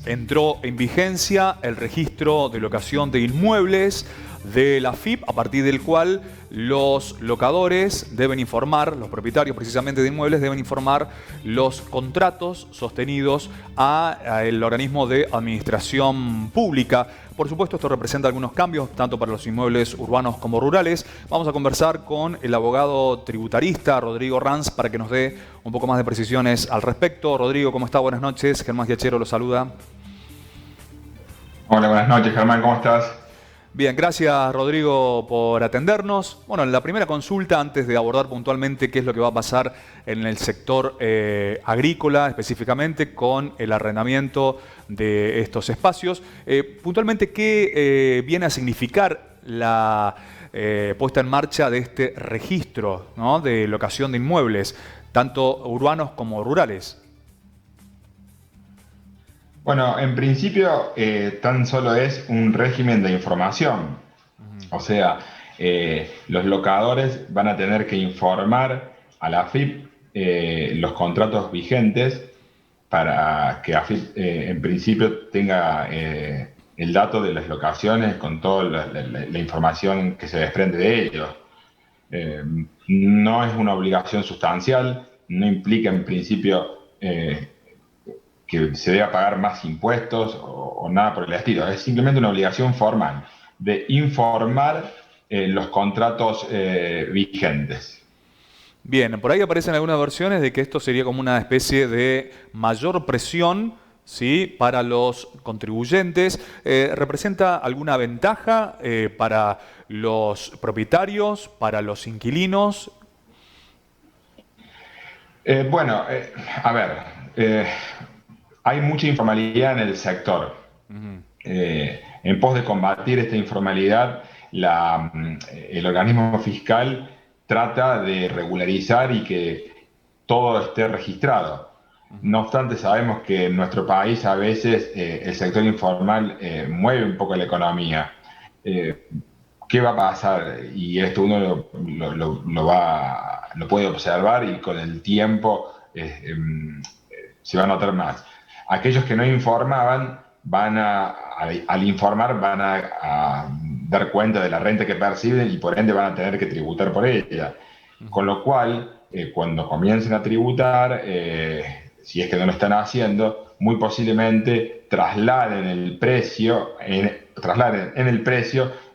entró en vigencia el registro de locación de inmuebles de la AFIP, a partir del cual los locadores deben informar, los propietarios precisamente de inmuebles deben informar los contratos sostenidos al organismo de administración pública. Por supuesto, esto representa algunos cambios, tanto para los inmuebles urbanos como rurales. Vamos a conversar con el abogado tributarista Rodrigo Ranz para que nos dé un poco más de precisiones al respecto. Rodrigo, ¿cómo está? Buenas noches. Germán Giachero lo saluda. Hola, buenas noches, Germán, ¿cómo estás? Bien, gracias Rodrigo por atendernos. Bueno, en la primera consulta, antes de abordar puntualmente qué es lo que va a pasar en el sector agrícola, específicamente con el arrendamiento de estos espacios, puntualmente qué viene a significar la puesta en marcha de este registro, ¿no?, de locación de inmuebles, tanto urbanos como rurales. Bueno, en principio tan solo es un régimen de información. O sea, los locadores van a tener que informar a la AFIP los contratos vigentes para que AFIP en principio tenga el dato de las locaciones con toda la información que se desprende de ellos. Eh, no es una obligación sustancial, no implica en principio que se deba pagar más impuestos o nada por el estilo. Es simplemente una obligación formal de informar los contratos vigentes. Bien, por ahí aparecen algunas versiones de que esto sería como una especie de mayor presión, ¿sí?, para los contribuyentes. ¿Representa alguna ventaja para los propietarios, para los inquilinos? Bueno, a ver, eh, hay mucha informalidad en el sector. En pos de combatir esta informalidad, el organismo fiscal trata de regularizar y que todo esté registrado. No obstante, sabemos que en nuestro país a veces el sector informal mueve un poco la economía. Eh, ¿Qué va a pasar? Y esto uno lo puede observar y con el tiempo se va a notar más. Aquellos que no informaban al informar van a dar cuenta de la renta que perciben y por ende van a tener que tributar por ella. Con lo cual, cuando comiencen a tributar, si es que no lo están haciendo, muy posiblemente trasladen en el precio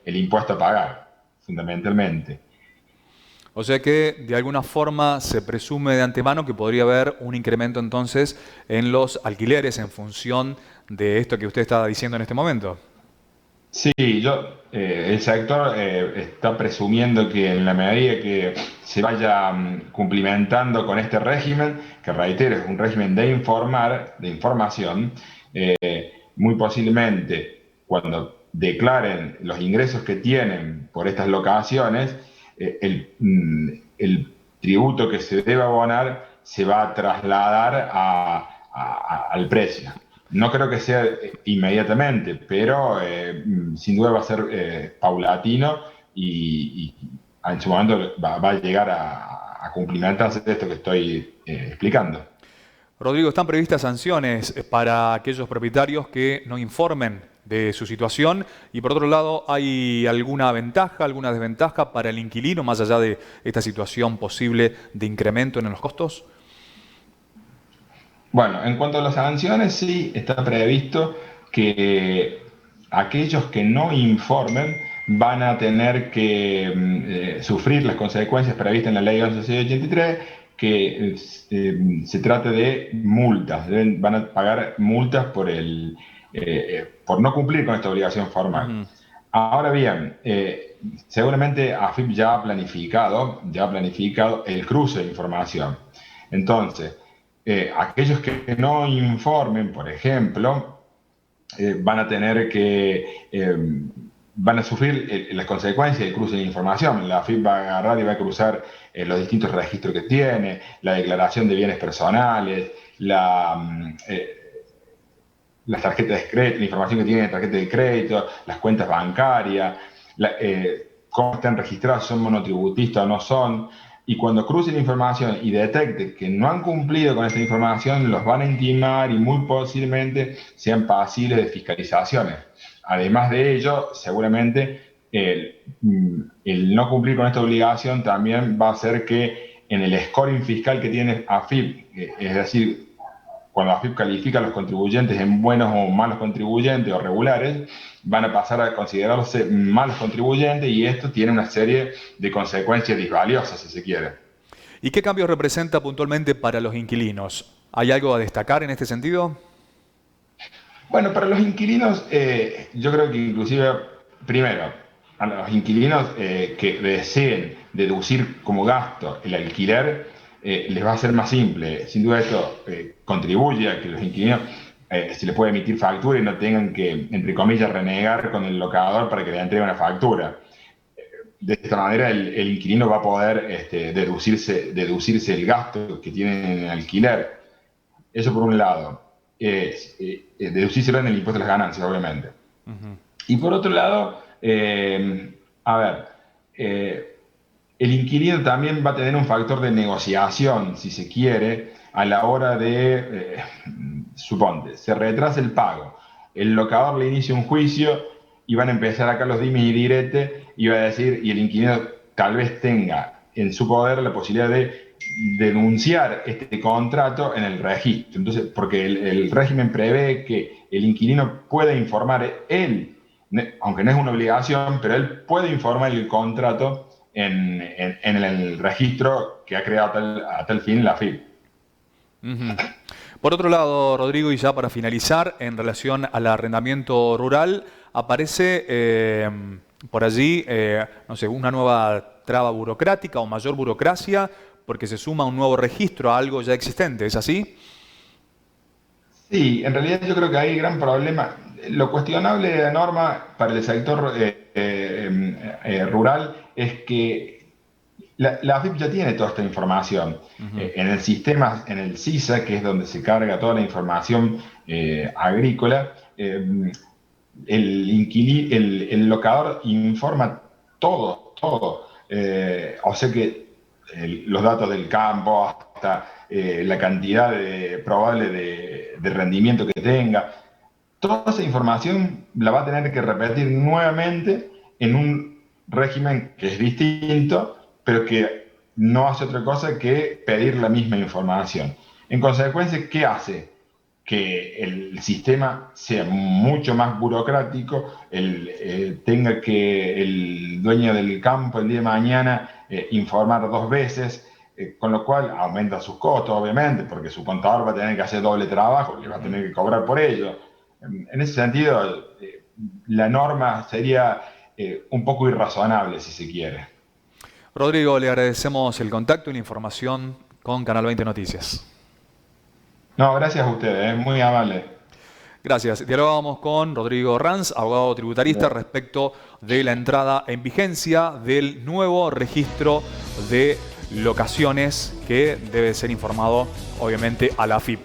el impuesto a pagar, fundamentalmente. O sea que de alguna forma se presume de antemano que podría haber un incremento entonces en los alquileres en función de esto que usted está diciendo en este momento. Sí, el sector está presumiendo que en la medida que se vaya cumplimentando con este régimen, que reitero, es un régimen de información, muy posiblemente cuando declaren los ingresos que tienen por estas locaciones, el tributo que se debe abonar se va a trasladar al precio. No creo que sea inmediatamente, pero sin duda va a ser paulatino y en su momento va a llegar a cumplimentarse esto que estoy explicando. Rodrigo, ¿están previstas sanciones para aquellos propietarios que no informen de su situación? Y por otro lado, ¿hay alguna ventaja, alguna desventaja para el inquilino, más allá de esta situación posible de incremento en los costos? Bueno, en cuanto a las sanciones, sí está previsto que aquellos que no informen van a tener que sufrir las consecuencias previstas en la ley 11.683, que se trata de multas, van a pagar multas por no cumplir con esta obligación formal. Ujú. Ahora bien, seguramente AFIP ya ha planificado el cruce de información. Entonces, aquellos que no informen, por ejemplo, van a tener van a sufrir las consecuencias del cruce de información. La AFIP va a agarrar y va a cruzar los distintos registros que tiene, la declaración de bienes personales, las tarjetas de crédito, la información que tiene de tarjeta de crédito, las cuentas bancarias, cómo están registrados, son monotributistas o no son. Y cuando cruce la información y detecte que no han cumplido con esta información, los van a intimar y muy posiblemente sean pasibles de fiscalizaciones. Además de ello, seguramente el no cumplir con esta obligación también va a hacer que en el scoring fiscal que tiene AFIP, es decir, cuando AFIP califica a los contribuyentes en buenos o malos contribuyentes o regulares, van a pasar a considerarse malos contribuyentes y esto tiene una serie de consecuencias disvaliosas, si se quiere. ¿Y qué cambios representa puntualmente para los inquilinos? ¿Hay algo a destacar en este sentido? Bueno, para los inquilinos, yo creo que inclusive, primero, a los inquilinos que deseen deducir como gasto el alquiler, les va a ser más simple. Sin duda esto contribuye a que los inquilinos se les pueda emitir factura y no tengan que, entre comillas, renegar con el locador para que le entregue una factura. De esta manera el inquilino va a poder deducirse el gasto que tiene en el alquiler. Eso por un lado. Deducírselo en el impuesto a las ganancias, obviamente. Y por otro lado, a ver, el inquilino también va a tener un factor de negociación, si se quiere, a la hora de, suponte, se retrasa el pago, el locador le inicia un juicio y van a empezar acá los dimes y diretes y va a decir, y el inquilino tal vez tenga en su poder la posibilidad de denunciar este contrato en el registro. Entonces, porque el régimen prevé que el inquilino pueda informar él, aunque no es una obligación, pero él puede informar el contrato en el registro que ha creado a tal fin la AFIP. Por otro lado, Rodrigo, y ya para finalizar, en relación al arrendamiento rural, aparece por allí, no sé, una nueva traba burocrática o mayor burocracia porque se suma un nuevo registro a algo ya existente, ¿es así? Sí, en realidad yo creo que hay gran problema. Lo cuestionable de la norma para el sector rural es que la AFIP ya tiene toda esta información. En el sistema, en el SISA, que es donde se carga toda la información agrícola, el locador informa todo. O sea que los datos del campo, hasta la cantidad probable de rendimiento que tenga, toda esa información la va a tener que repetir nuevamente en un régimen que es distinto, pero que no hace otra cosa que pedir la misma información. En consecuencia, ¿qué hace? Que el sistema sea mucho más burocrático, tenga que el dueño del campo el día de mañana informar 2 veces, con lo cual aumenta sus costos, obviamente, porque su contador va a tener que hacer doble trabajo, le va a tener que cobrar por ello. En ese sentido, la norma sería un poco irrazonable, si se quiere. Rodrigo, le agradecemos el contacto y la información con Canal 20 Noticias. No, gracias a ustedes, muy amable. Gracias. Dialogábamos con Rodrigo Ranz, abogado tributarista, respecto de la entrada en vigencia del nuevo registro de locaciones que debe ser informado, obviamente, a la AFIP.